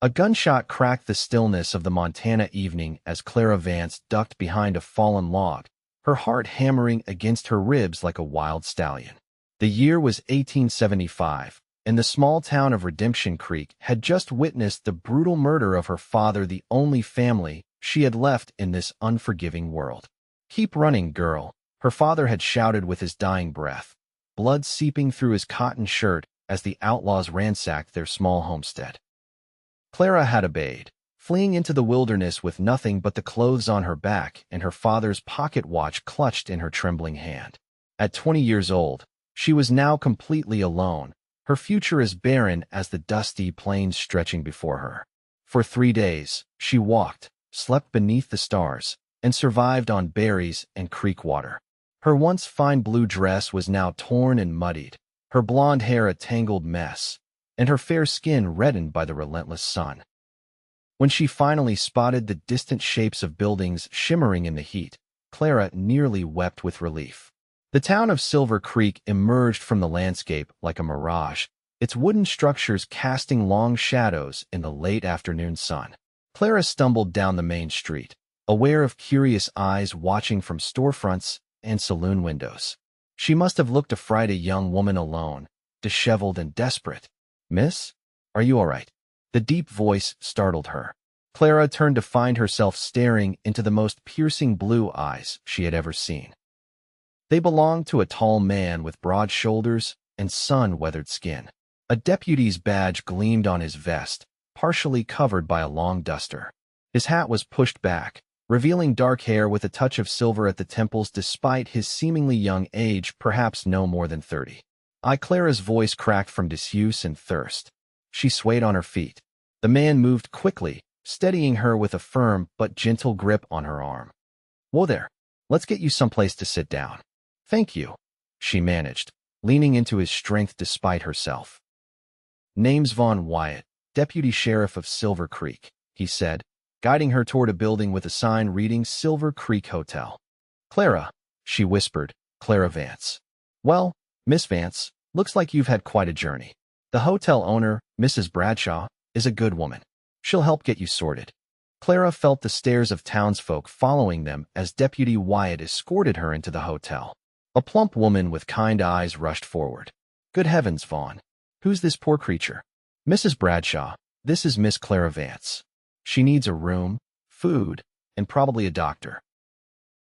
A gunshot cracked the stillness of the Montana evening as Clara Vance ducked behind a fallen log, her heart hammering against her ribs like a wild stallion. The year was 1875, and the small town of Redemption Creek had just witnessed the brutal murder of her father, the only family she had left in this unforgiving world. "Keep running, girl," her father had shouted with his dying breath, blood seeping through his cotton shirt as the outlaws ransacked their small homestead. Clara had obeyed, fleeing into the wilderness with nothing but the clothes on her back and her father's pocket watch clutched in her trembling hand. At 20 years old, she was now completely alone, her future as barren as the dusty plains stretching before her. For 3 days, she walked, slept beneath the stars, and survived on berries and creek water. Her once fine blue dress was now torn and muddied, her blonde hair a tangled mess, and her fair skin reddened by the relentless sun. When she finally spotted the distant shapes of buildings shimmering in the heat, Clara nearly wept with relief. The town of Silver Creek emerged from the landscape like a mirage, its wooden structures casting long shadows in the late afternoon sun. Clara stumbled down the main street, aware of curious eyes watching from storefronts and saloon windows. She must have looked to fright a young woman alone, disheveled and desperate. "Miss, are you all right?" The deep voice startled her. Clara turned to find herself staring into the most piercing blue eyes she had ever seen. They belonged to a tall man with broad shoulders and sun-weathered skin. A deputy's badge gleamed on his vest, partially covered by a long duster. His hat was pushed back, revealing dark hair with a touch of silver at the temples despite his seemingly young age, perhaps no more than 30. Clara's voice cracked from disuse and thirst. She swayed on her feet. The man moved quickly, steadying her with a firm but gentle grip on her arm. "Whoa there. Let's get you someplace to sit down." "Thank you," she managed, leaning into his strength despite herself. "Name's Vaughn Wyatt, Deputy Sheriff of Silver Creek," he said, guiding her toward a building with a sign reading Silver Creek Hotel. "Clara," she whispered, "Clara Vance." "Well, Miss Vance, looks like you've had quite a journey. The hotel owner, Mrs. Bradshaw, is a good woman. She'll help get you sorted." Clara felt the stares of townsfolk following them as Deputy Wyatt escorted her into the hotel. A plump woman with kind eyes rushed forward. "Good heavens, Vaughn. Who's this poor creature?" "Mrs. Bradshaw, this is Miss Clara Vance. She needs a room, food, and probably a doctor."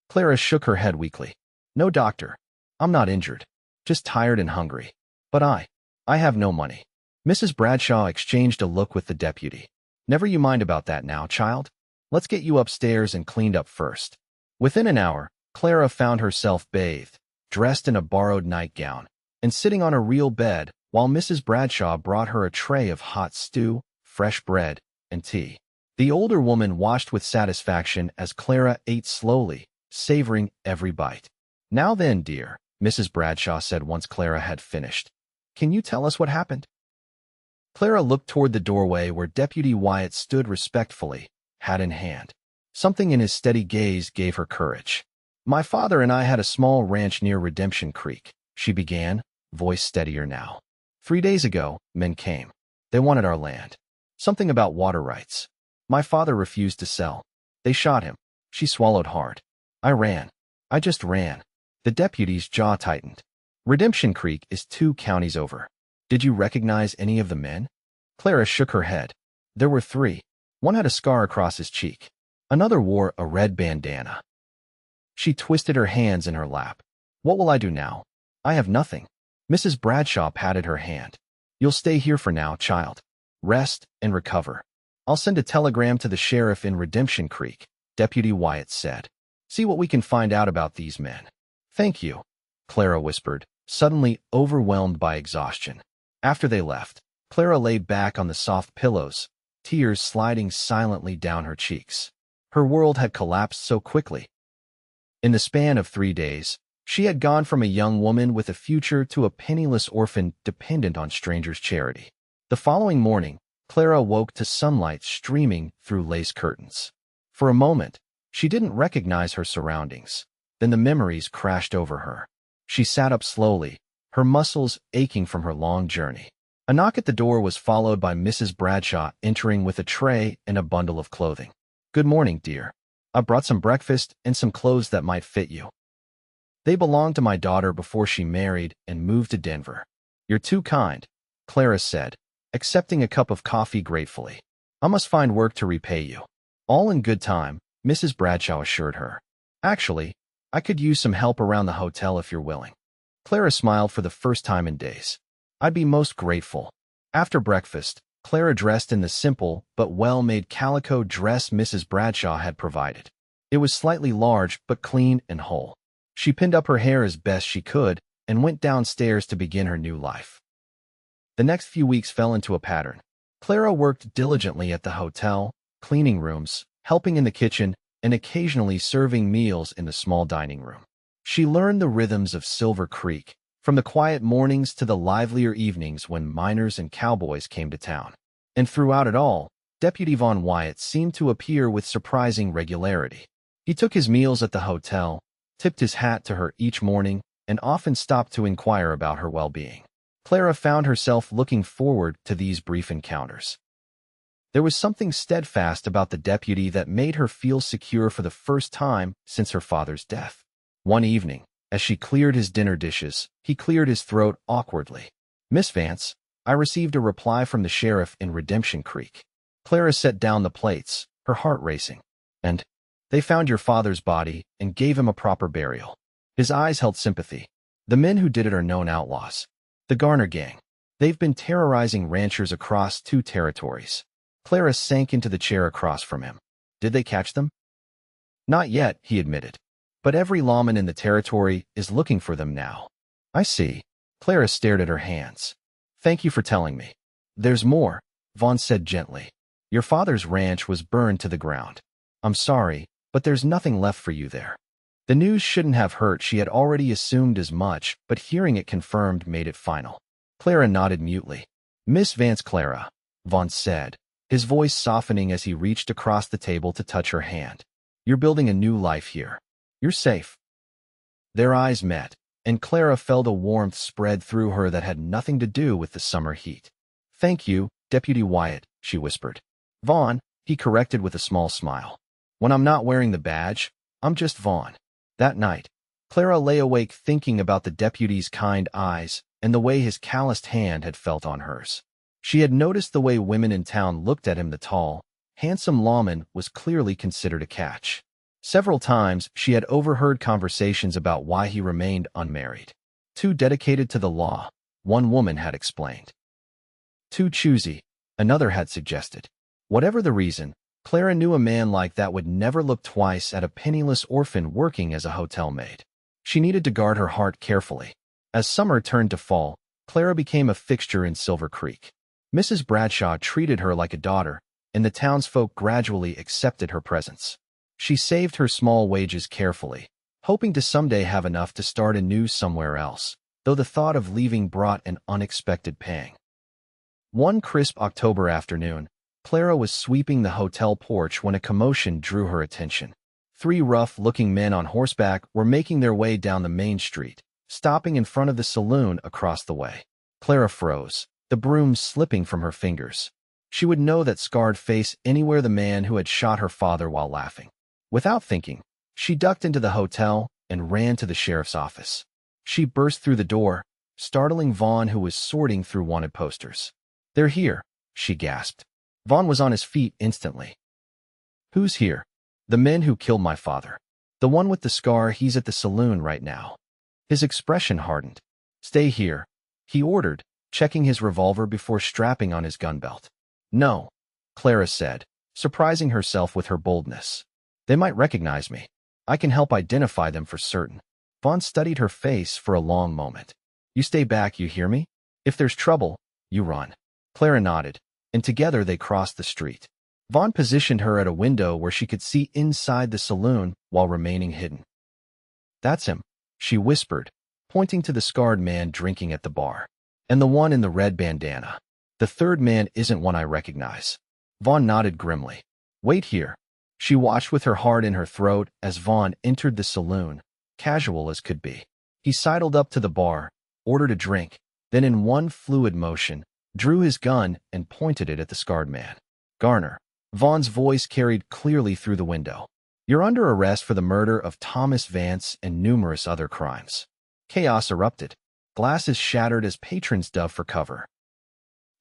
Clara shook her head weakly. "No doctor. I'm not injured. Just tired and hungry. But I have no money." Mrs. Bradshaw exchanged a look with the deputy. "Never you mind about that now, child. Let's get you upstairs and cleaned up first." Within an hour, Clara found herself bathed, dressed in a borrowed nightgown, and sitting on a real bed while Mrs. Bradshaw brought her a tray of hot stew, fresh bread, and tea. The older woman watched with satisfaction as Clara ate slowly, savoring every bite. "Now then, dear," Mrs. Bradshaw said once Clara had finished, "can you tell us what happened?" Clara looked toward the doorway where Deputy Wyatt stood respectfully, hat in hand. Something in his steady gaze gave her courage. "My father and I had a small ranch near Redemption Creek," she began, voice steadier now. 3 days ago, men came. They wanted our land. Something about water rights. My father refused to sell. They shot him." She swallowed hard. "I ran. I just ran." The deputy's jaw tightened. "Redemption Creek is 2 counties over. Did you recognize any of the men?" Clara shook her head. "There were 3. One had a scar across his cheek. Another wore a red bandana." She twisted her hands in her lap. "What will I do now? I have nothing." Mrs. Bradshaw patted her hand. "You'll stay here for now, child. Rest and recover. I'll send a telegram to the sheriff in Redemption Creek," Deputy Wyatt said. "See what we can find out about these men." "Thank you," Clara whispered, suddenly overwhelmed by exhaustion. After they left, Clara lay back on the soft pillows, tears sliding silently down her cheeks. Her world had collapsed so quickly. In the span of 3 days, she had gone from a young woman with a future to a penniless orphan dependent on strangers' charity. The following morning, Clara woke to sunlight streaming through lace curtains. For a moment, she didn't recognize her surroundings. Then the memories crashed over her. She sat up slowly, her muscles aching from her long journey. A knock at the door was followed by Mrs. Bradshaw entering with a tray and a bundle of clothing. "Good morning, dear. I brought some breakfast and some clothes that might fit you. They belonged to my daughter before she married and moved to Denver." "You're too kind," Clara said, accepting a cup of coffee gratefully. "I must find work to repay you." "All in good time," Mrs. Bradshaw assured her. "Actually, I could use some help around the hotel if you're willing." Clara smiled for the first time in days. "I'd be most grateful." After breakfast, Clara dressed in the simple but well-made calico dress Mrs. Bradshaw had provided. It was slightly large but clean and whole. She pinned up her hair as best she could and went downstairs to begin her new life. The next few weeks fell into a pattern. Clara worked diligently at the hotel, cleaning rooms, helping in the kitchen, and occasionally serving meals in the small dining room. She learned the rhythms of Silver Creek, from the quiet mornings to the livelier evenings when miners and cowboys came to town. And throughout it all, Deputy Vaughn Wyatt seemed to appear with surprising regularity. He took his meals at the hotel, tipped his hat to her each morning, and often stopped to inquire about her well-being. Clara found herself looking forward to these brief encounters. There was something steadfast about the deputy that made her feel secure for the first time since her father's death. One evening, as she cleared his dinner dishes, he cleared his throat awkwardly. "Miss Vance, I received a reply from the sheriff in Redemption Creek." Clara set down the plates, her heart racing. "And they found your father's body and gave him a proper burial." His eyes held sympathy. "The men who did it are known outlaws. The Garner Gang. They've been terrorizing ranchers across 2 territories." Clara sank into the chair across from him. "Did they catch them?" "Not yet," he admitted. "But every lawman in the territory is looking for them now." "I see." Clara stared at her hands. "Thank you for telling me." "There's more," Vaughn said gently. "Your father's ranch was burned to the ground. I'm sorry, but there's nothing left for you there." The news shouldn't have hurt. She had already assumed as much, but hearing it confirmed made it final. Clara nodded mutely. "Miss Vance, Clara," Vaughn said, his voice softening as he reached across the table to touch her hand. "You're building a new life here. You're safe." Their eyes met, and Clara felt a warmth spread through her that had nothing to do with the summer heat. "Thank you, Deputy Wyatt," she whispered. "Vaughn," he corrected with a small smile. "When I'm not wearing the badge, I'm just Vaughn." That night, Clara lay awake thinking about the deputy's kind eyes and the way his calloused hand had felt on hers. She had noticed the way women in town looked at him. The tall, handsome lawman was clearly considered a catch. Several times she had overheard conversations about why he remained unmarried. "Too dedicated to the law," one woman had explained. "Too choosy," another had suggested. Whatever the reason, Clara knew a man like that would never look twice at a penniless orphan working as a hotel maid. She needed to guard her heart carefully. As summer turned to fall, Clara became a fixture in Silver Creek. Mrs. Bradshaw treated her like a daughter, and the townsfolk gradually accepted her presence. She saved her small wages carefully, hoping to someday have enough to start anew somewhere else, though the thought of leaving brought an unexpected pang. One crisp October afternoon, Clara was sweeping the hotel porch when a commotion drew her attention. 3 rough-looking men on horseback were making their way down the main street, stopping in front of the saloon across the way. Clara froze, the broom slipping from her fingers. She would know that scarred face anywhere the man who had shot her father while laughing. Without thinking, she ducked into the hotel and ran to the sheriff's office. She burst through the door, startling Vaughn, who was sorting through wanted posters. "They're here," she gasped. Vaughn was on his feet instantly. "Who's here?" "The men who killed my father. The one with the scar. He's at the saloon right now." His expression hardened. "Stay here," he ordered, checking his revolver before strapping on his gun belt. "No," Clara said, surprising herself with her boldness. "They might recognize me. I can help identify them for certain." Vaughn studied her face for a long moment. "You stay back, you hear me? If there's trouble, you run." Clara nodded, and together they crossed the street. Vaughn positioned her at a window where she could see inside the saloon while remaining hidden. "That's him," she whispered, pointing to the scarred man drinking at the bar. "And the one in the red bandana. The third man isn't one I recognize." Vaughn nodded grimly. "Wait here." She watched with her heart in her throat as Vaughn entered the saloon, casual as could be. He sidled up to the bar, ordered a drink, then in one fluid motion, drew his gun, and pointed it at the scarred man. Garner. Vaughn's voice carried clearly through the window. You're under arrest for the murder of Thomas Vance and numerous other crimes. Chaos erupted. Glasses shattered as patrons dove for cover.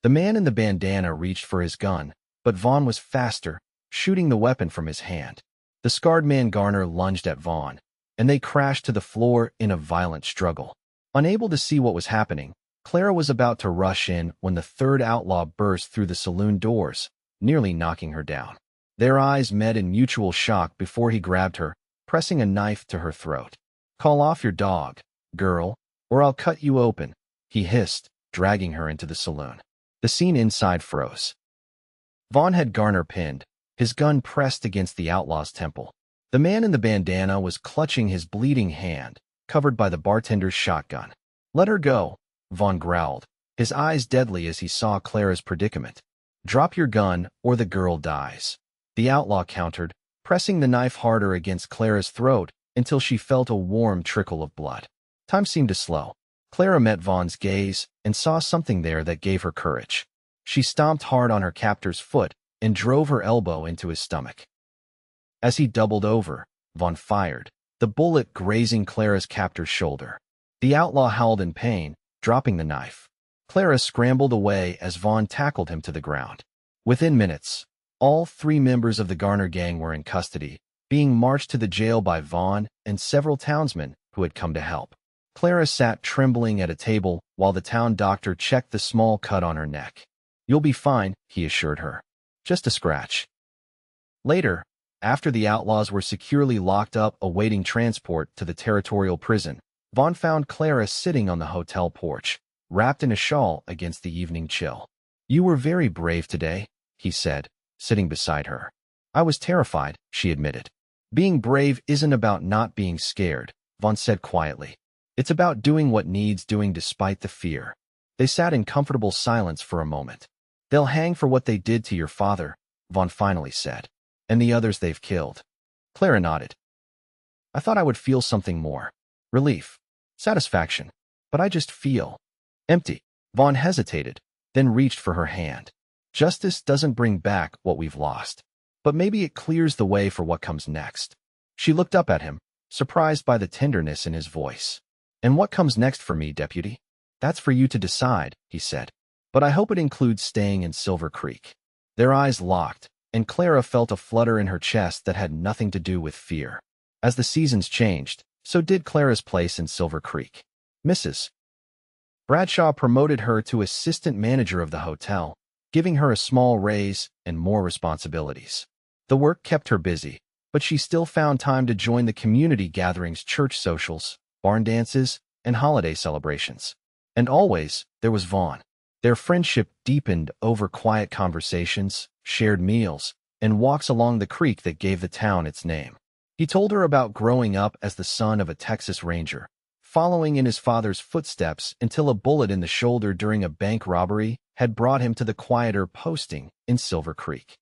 The man in the bandana reached for his gun, but Vaughn was faster, shooting the weapon from his hand. The scarred man Garner lunged at Vaughn, and they crashed to the floor in a violent struggle. Unable to see what was happening, Clara was about to rush in when the third outlaw burst through the saloon doors, nearly knocking her down. Their eyes met in mutual shock before he grabbed her, pressing a knife to her throat. Call off your dog, girl, or I'll cut you open, he hissed, dragging her into the saloon. The scene inside froze. Vaughn had Garner pinned, his gun pressed against the outlaw's temple. The man in the bandana was clutching his bleeding hand, covered by the bartender's shotgun. Let her go, Vaughn growled, his eyes deadly as he saw Clara's predicament. Drop your gun, or the girl dies. The outlaw countered, pressing the knife harder against Clara's throat until she felt a warm trickle of blood. Time seemed to slow. Clara met Vaughn's gaze and saw something there that gave her courage. She stomped hard on her captor's foot and drove her elbow into his stomach. As he doubled over, Vaughn fired, the bullet grazing Clara's captor's shoulder. The outlaw howled in pain, dropping the knife. Clara scrambled away as Vaughn tackled him to the ground. Within minutes, all 3 members of the Garner gang were in custody, being marched to the jail by Vaughn and several townsmen who had come to help. Clara sat trembling at a table while the town doctor checked the small cut on her neck. You'll be fine, he assured her. Just a scratch. Later, after the outlaws were securely locked up awaiting transport to the territorial prison, Vaughn found Clara sitting on the hotel porch, wrapped in a shawl against the evening chill. You were very brave today, he said, sitting beside her. I was terrified, she admitted. Being brave isn't about not being scared, Vaughn said quietly. It's about doing what needs doing despite the fear. They sat in comfortable silence for a moment. They'll hang for what they did to your father, Vaughn finally said. And the others they've killed. Clara nodded. I thought I would feel something more. Relief. Satisfaction. But I just feel empty. Vaughn hesitated, then reached for her hand. Justice doesn't bring back what we've lost. But maybe it clears the way for what comes next. She looked up at him, surprised by the tenderness in his voice. And what comes next for me, Deputy? That's for you to decide, he said. But I hope it includes staying in Silver Creek. Their eyes locked, and Clara felt a flutter in her chest that had nothing to do with fear. As the seasons changed, so did Clara's place in Silver Creek. Mrs. Bradshaw promoted her to assistant manager of the hotel, giving her a small raise and more responsibilities. The work kept her busy, but she still found time to join the community gatherings, church socials, barn dances, and holiday celebrations. And always, there was Vaughn. Their friendship deepened over quiet conversations, shared meals, and walks along the creek that gave the town its name. He told her about growing up as the son of a Texas Ranger, following in his father's footsteps until a bullet in the shoulder during a bank robbery had brought him to the quieter posting in Silver Creek.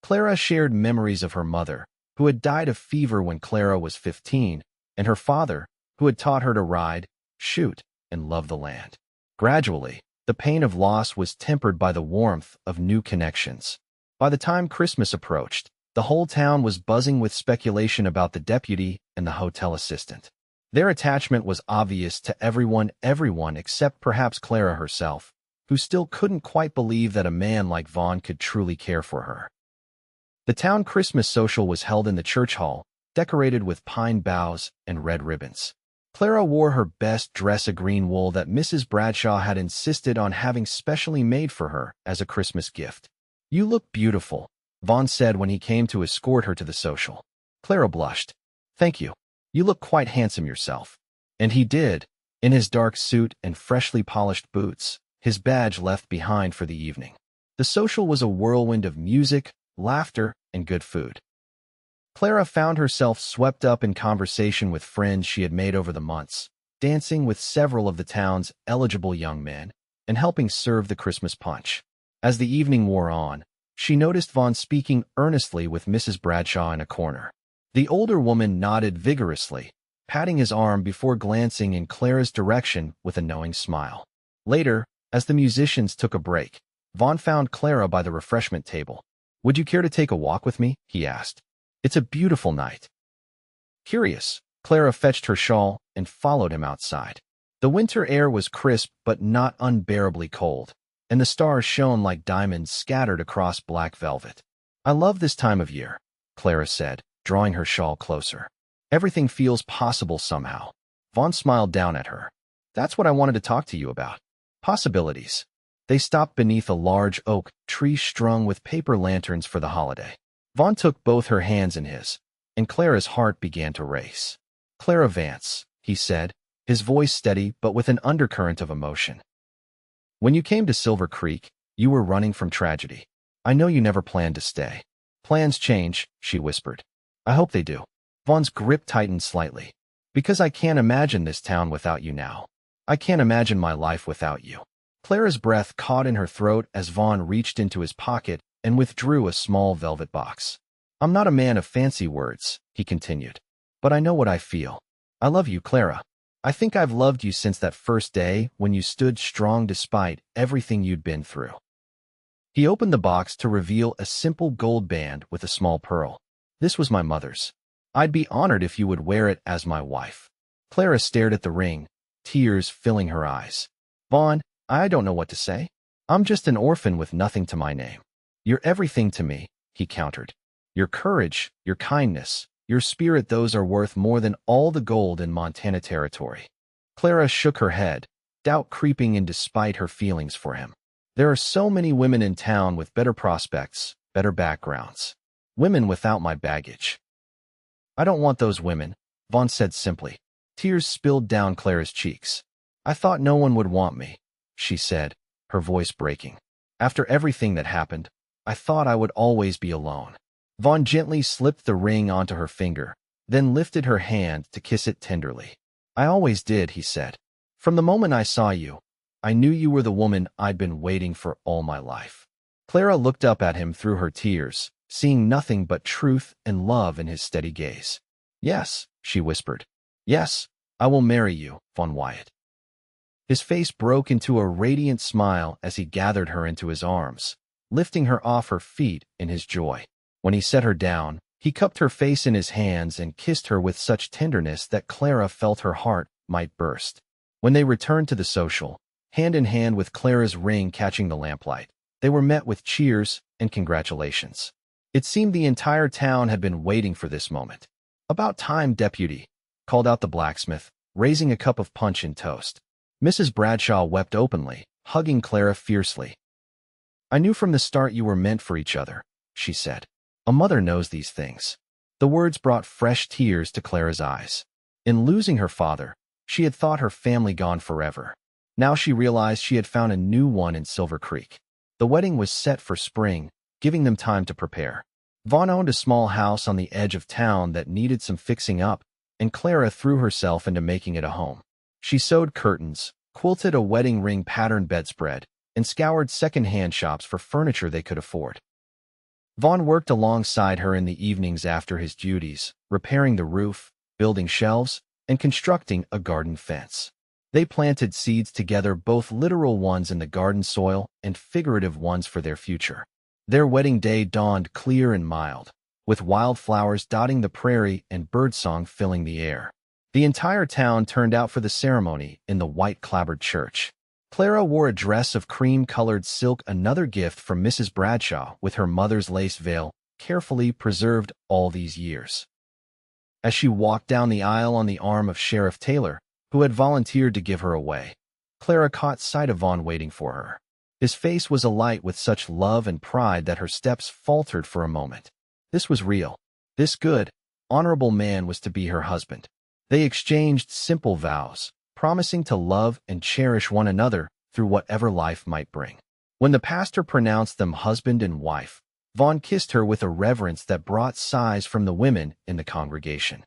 Clara shared memories of her mother, who had died of fever when Clara was 15, and her father, who had taught her to ride, shoot, and love the land. Gradually, the pain of loss was tempered by the warmth of new connections. By the time Christmas approached, the whole town was buzzing with speculation about the deputy and the hotel assistant. Their attachment was obvious to everyone except perhaps Clara herself, who still couldn't quite believe that a man like Vaughn could truly care for her. The town Christmas social was held in the church hall, decorated with pine boughs and red ribbons. Clara wore her best dress, a green wool that Mrs. Bradshaw had insisted on having specially made for her as a Christmas gift. You look beautiful, Vaughn said when he came to escort her to the social. Clara blushed. Thank you. You look quite handsome yourself. And he did, in his dark suit and freshly polished boots, his badge left behind for the evening. The social was a whirlwind of music, laughter, and good food. Clara found herself swept up in conversation with friends she had made over the months, dancing with several of the town's eligible young men, and helping serve the Christmas punch. As the evening wore on, she noticed Vaughn speaking earnestly with Mrs. Bradshaw in a corner. The older woman nodded vigorously, patting his arm before glancing in Clara's direction with a knowing smile. Later, As the musicians took a break, Vaughn found Clara by the refreshment table. "Would you care to take a walk with me?" he asked. "It's a beautiful night." Curious, Clara fetched her shawl and followed him outside. The winter air was crisp but not unbearably cold, and the stars shone like diamonds scattered across black velvet. "I love this time of year," Clara said, drawing her shawl closer. "Everything feels possible somehow." Vaughn smiled down at her. "That's what I wanted to talk to you about. Possibilities." They stopped beneath a large oak tree strung with paper lanterns for the holiday. Vaughn took both her hands in his, and Clara's heart began to race. "Clara Vance," he said, his voice steady but with an undercurrent of emotion. "When you came to Silver Creek, you were running from tragedy. I know you never planned to stay." "Plans change," she whispered. "I hope they do." Vaughn's grip tightened slightly. "Because I can't imagine this town without you now. I can't imagine my life without you." Clara's breath caught in her throat as Vaughn reached into his pocket and withdrew a small velvet box. "I'm not a man of fancy words," he continued, "but I know what I feel. I love you, Clara. I think I've loved you since that first day when you stood strong despite everything you'd been through." He opened the box to reveal a simple gold band with a small pearl. "This was my mother's. I'd be honored if you would wear it as my wife." Clara stared at the ring, tears filling her eyes. "Vaughn, I don't know what to say. I'm just an orphan with nothing to my name." "You're everything to me," he countered. "Your courage, your kindness, your spirit, those are worth more than all the gold in Montana territory." Clara shook her head, doubt creeping in despite her feelings for him. "There are so many women in town with better prospects, better backgrounds. Women without my baggage." "I don't want those women," Vaughn said simply. Tears spilled down Clara's cheeks. "I thought no one would want me," she said, her voice breaking. "After everything that happened, I thought I would always be alone." Vaughn gently slipped the ring onto her finger, then lifted her hand to kiss it tenderly. "I always did," he said. "From the moment I saw you, I knew you were the woman I'd been waiting for all my life." Clara looked up at him through her tears, seeing nothing but truth and love in his steady gaze. "Yes," she whispered. "Yes, I will marry you, Vaughn Wyatt." His face broke into a radiant smile as he gathered her into his arms, lifting her off her feet in his joy. When he set her down, he cupped her face in his hands and kissed her with such tenderness that Clara felt her heart might burst. When they returned to the social, hand in hand with Clara's ring catching the lamplight, they were met with cheers and congratulations. It seemed the entire town had been waiting for this moment. "About time, Deputy," called out the blacksmith, raising a cup of punch and toast. Mrs. Bradshaw wept openly, hugging Clara fiercely. "I knew from the start you were meant for each other," she said. "A mother knows these things." The words brought fresh tears to Clara's eyes. In losing her father, she had thought her family gone forever. Now she realized she had found a new one in Silver Creek. The wedding was set for spring, giving them time to prepare. Vaughn owned a small house on the edge of town that needed some fixing up, and Clara threw herself into making it a home. She sewed curtains, quilted a wedding ring pattern bedspread, and scoured second-hand shops for furniture they could afford. Vaughn worked alongside her in the evenings after his duties, repairing the roof, building shelves, and constructing a garden fence. They planted seeds together, both literal ones in the garden soil and figurative ones for their future. Their wedding day dawned clear and mild, with wildflowers dotting the prairie and birdsong filling the air. The entire town turned out for the ceremony in the white clapboard church. Clara wore a dress of cream-colored silk, another gift from Mrs. Bradshaw, with her mother's lace veil, carefully preserved all these years. As she walked down the aisle on the arm of Sheriff Taylor, who had volunteered to give her away, Clara caught sight of Vaughn waiting for her. His face was alight with such love and pride that her steps faltered for a moment. This was real. This good, honorable man was to be her husband. They exchanged simple vows, promising to love and cherish one another through whatever life might bring. When the pastor pronounced them husband and wife, Vaughn kissed her with a reverence that brought sighs from the women in the congregation.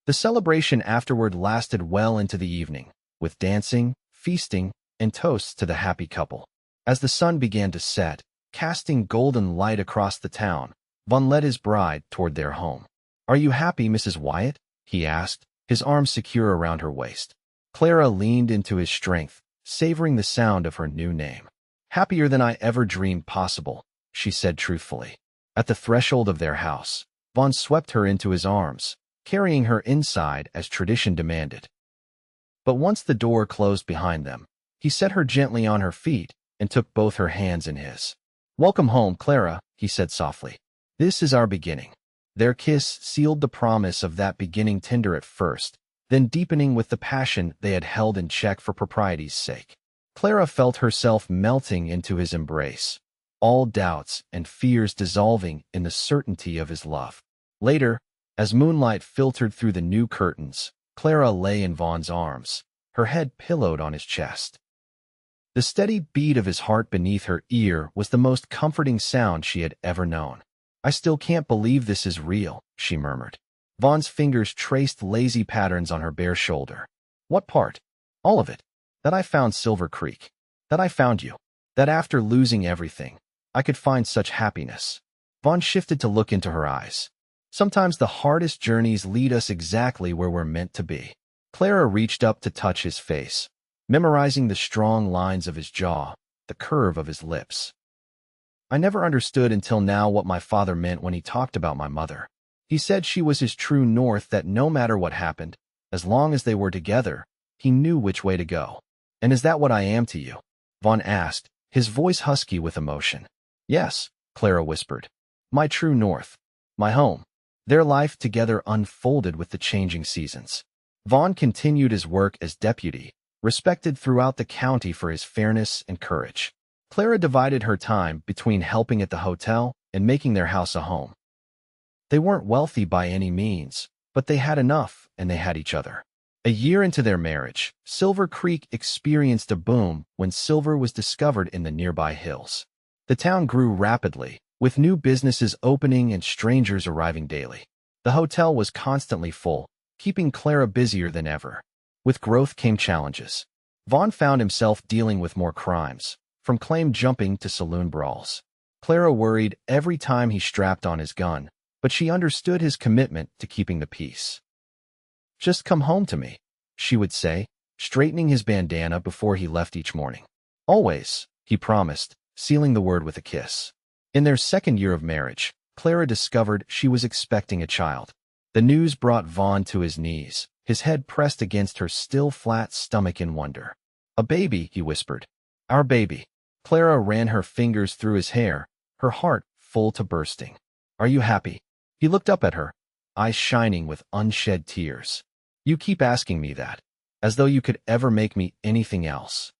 The celebration afterward lasted well into the evening, with dancing, feasting, and toasts to the happy couple. As the sun began to set, casting golden light across the town, Vaughn led his bride toward their home. "Are you happy, Mrs. Wyatt?" he asked, his arms secure around her waist. Clara leaned into his strength, savoring the sound of her new name. "Happier than I ever dreamed possible," she said truthfully. At the threshold of their house, Vaughn swept her into his arms, carrying her inside as tradition demanded. But once the door closed behind them, he set her gently on her feet and took both her hands in his. "Welcome home, Clara," he said softly. "This is our beginning." Their kiss sealed the promise of that beginning, tender at first, then deepening with the passion they had held in check for propriety's sake. Clara felt herself melting into his embrace, all doubts and fears dissolving in the certainty of his love. Later, as moonlight filtered through the new curtains, Clara lay in Vaughn's arms, her head pillowed on his chest. The steady beat of his heart beneath her ear was the most comforting sound she had ever known. "I still can't believe this is real," she murmured. Vaughn's fingers traced lazy patterns on her bare shoulder. "What part?" "All of it. That I found Silver Creek. That I found you. That after losing everything, I could find such happiness." Vaughn shifted to look into her eyes. "Sometimes the hardest journeys lead us exactly where we're meant to be." Clara reached up to touch his face, memorizing the strong lines of his jaw, the curve of his lips. "I never understood until now what my father meant when he talked about my mother. He said she was his true north, that no matter what happened, as long as they were together, he knew which way to go." "And is that what I am to you?" Vaughn asked, his voice husky with emotion. "Yes," Clara whispered. "My true north. My home." Their life together unfolded with the changing seasons. Vaughn continued his work as deputy, respected throughout the county for his fairness and courage. Clara divided her time between helping at the hotel and making their house a home. They weren't wealthy by any means, but they had enough, and they had each other. A year into their marriage, Silver Creek experienced a boom when silver was discovered in the nearby hills. The town grew rapidly, with new businesses opening and strangers arriving daily. The hotel was constantly full, keeping Clara busier than ever. With growth came challenges. Vaughn found himself dealing with more crimes, from claim jumping to saloon brawls. Clara worried every time he strapped on his gun, but she understood his commitment to keeping the peace. "Just come home to me," she would say, straightening his bandana before he left each morning. "Always," he promised, sealing the word with a kiss. In their second year of marriage, Clara discovered she was expecting a child. The news brought Vaughn to his knees, his head pressed against her still flat stomach in wonder. "A baby," he whispered. "Our baby." Clara ran her fingers through his hair, her heart full to bursting. "Are you happy?" He looked up at her, eyes shining with unshed tears. "You keep asking me that, as though you could ever make me anything else."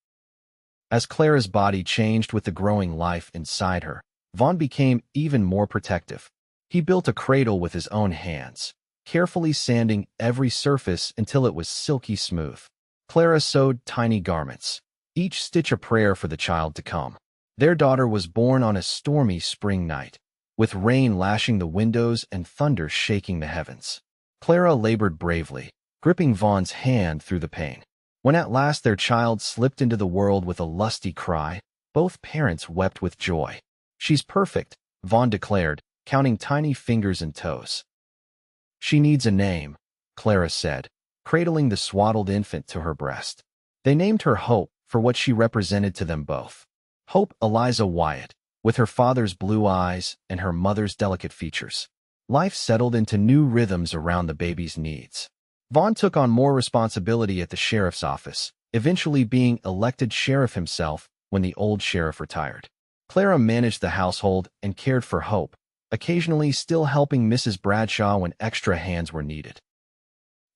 As Clara's body changed with the growing life inside her, Vaughn became even more protective. He built a cradle with his own hands, carefully sanding every surface until it was silky smooth. Clara sewed tiny garments, each stitch a prayer for the child to come. Their daughter was born on a stormy spring night, with rain lashing the windows and thunder shaking the heavens. Clara labored bravely, gripping Vaughn's hand through the pain. When at last their child slipped into the world with a lusty cry, both parents wept with joy. "She's perfect," Vaughn declared, counting tiny fingers and toes. "She needs a name," Clara said, cradling the swaddled infant to her breast. They named her Hope for what she represented to them both. Hope Eliza Wyatt, with her father's blue eyes and her mother's delicate features. Life settled into new rhythms around the baby's needs. Vaughn took on more responsibility at the sheriff's office, eventually being elected sheriff himself when the old sheriff retired. Clara managed the household and cared for Hope, occasionally still helping Mrs. Bradshaw when extra hands were needed.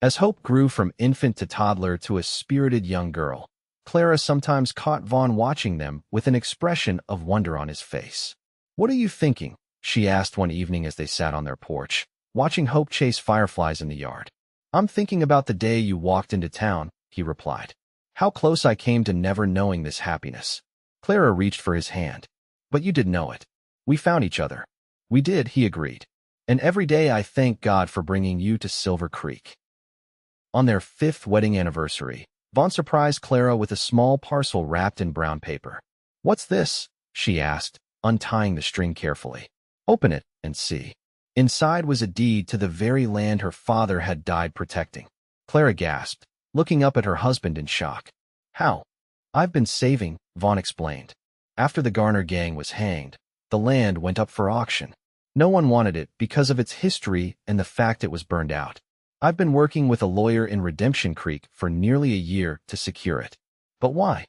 As Hope grew from infant to toddler to a spirited young girl, Clara sometimes caught Vaughn watching them with an expression of wonder on his face. "What are you thinking?" she asked one evening as they sat on their porch, watching Hope chase fireflies in the yard. "I'm thinking about the day you walked into town," he replied. "How close I came to never knowing this happiness." Clara reached for his hand. "But you did know it. We found each other." "We did," he agreed. "And every day I thank God for bringing you to Silver Creek." On their 5th wedding anniversary, Vaughn surprised Clara with a small parcel wrapped in brown paper. "What's this?" she asked, untying the string carefully. "Open it and see." Inside was a deed to the very land her father had died protecting. Clara gasped, looking up at her husband in shock. "How?" I've been saving, Vaughn explained. After the Garner gang was hanged, the land went up for auction. No one wanted it because of its history and the fact it was burned out. I've been working with a lawyer in Redemption Creek for nearly a year to secure it. But why?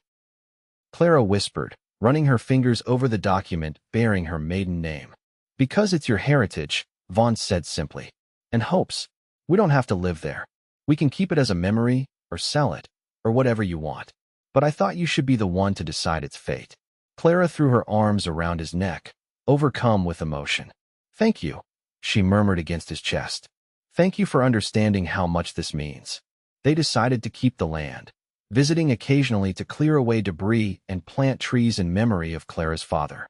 Clara whispered, running her fingers over the document bearing her maiden name. Because it's your heritage, Vaughn said simply. And hopes. We don't have to live there. We can keep it as a memory, or sell it, or whatever you want. But I thought you should be the one to decide its fate. Clara threw her arms around his neck, overcome with emotion. Thank you, she murmured against his chest. Thank you for understanding how much this means. They decided to keep the land, visiting occasionally to clear away debris and plant trees in memory of Clara's father.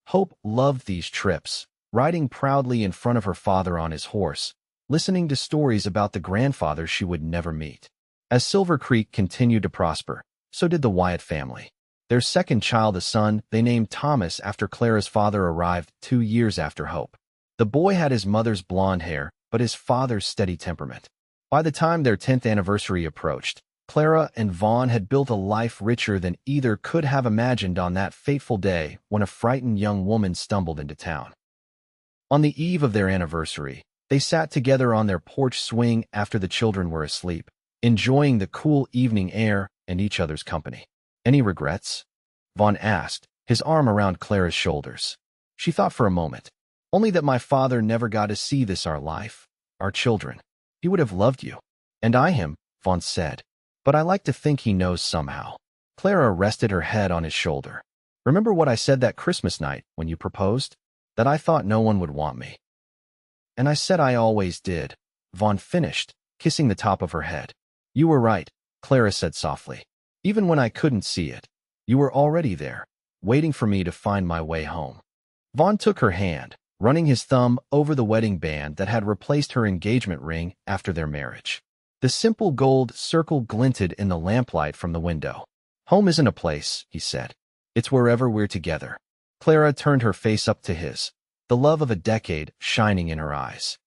Hope loved these trips, riding proudly in front of her father on his horse, listening to stories about the grandfather she would never meet. As Silver Creek continued to prosper, so did the Wyatt family. Their second child, a son, they named Thomas after Clara's father arrived 2 years after Hope. The boy had his mother's blonde hair, but his father's steady temperament. By the time their 10th anniversary approached, Clara and Vaughn had built a life richer than either could have imagined on that fateful day when a frightened young woman stumbled into town. On the eve of their anniversary, they sat together on their porch swing after the children were asleep, enjoying the cool evening air and each other's company. Any regrets? Vaughn asked, his arm around Clara's shoulders. She thought for a moment. Only that my father never got to see this our life, our children. He would have loved you. And I him, Vaughn said. But I like to think he knows somehow. Clara rested her head on his shoulder. Remember what I said that Christmas night when you proposed? That I thought no one would want me. And I said I always did, Vaughn finished, kissing the top of her head. You were right, Clara said softly. Even when I couldn't see it, you were already there, waiting for me to find my way home. Vaughn took her hand, running his thumb over the wedding band that had replaced her engagement ring after their marriage. The simple gold circle glinted in the lamplight from the window. Home isn't a place, he said. It's wherever we're together. Clara turned her face up to his, the love of a decade shining in her eyes.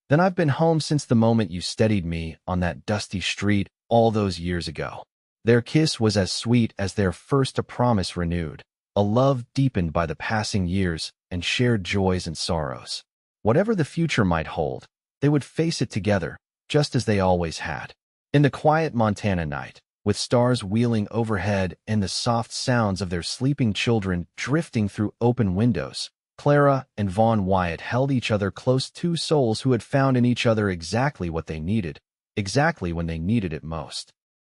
Then I've been home since the moment you steadied me on that dusty street all those years ago. Their kiss was as sweet as their first, a promise renewed, a love deepened by the passing years and shared joys and sorrows. Whatever the future might hold, they would face it together, just as they always had. In the quiet Montana night, with stars wheeling overhead and the soft sounds of their sleeping children drifting through open windows, Clara and Vaughn Wyatt held each other close, two souls who had found in each other exactly what they needed, exactly when they needed it most.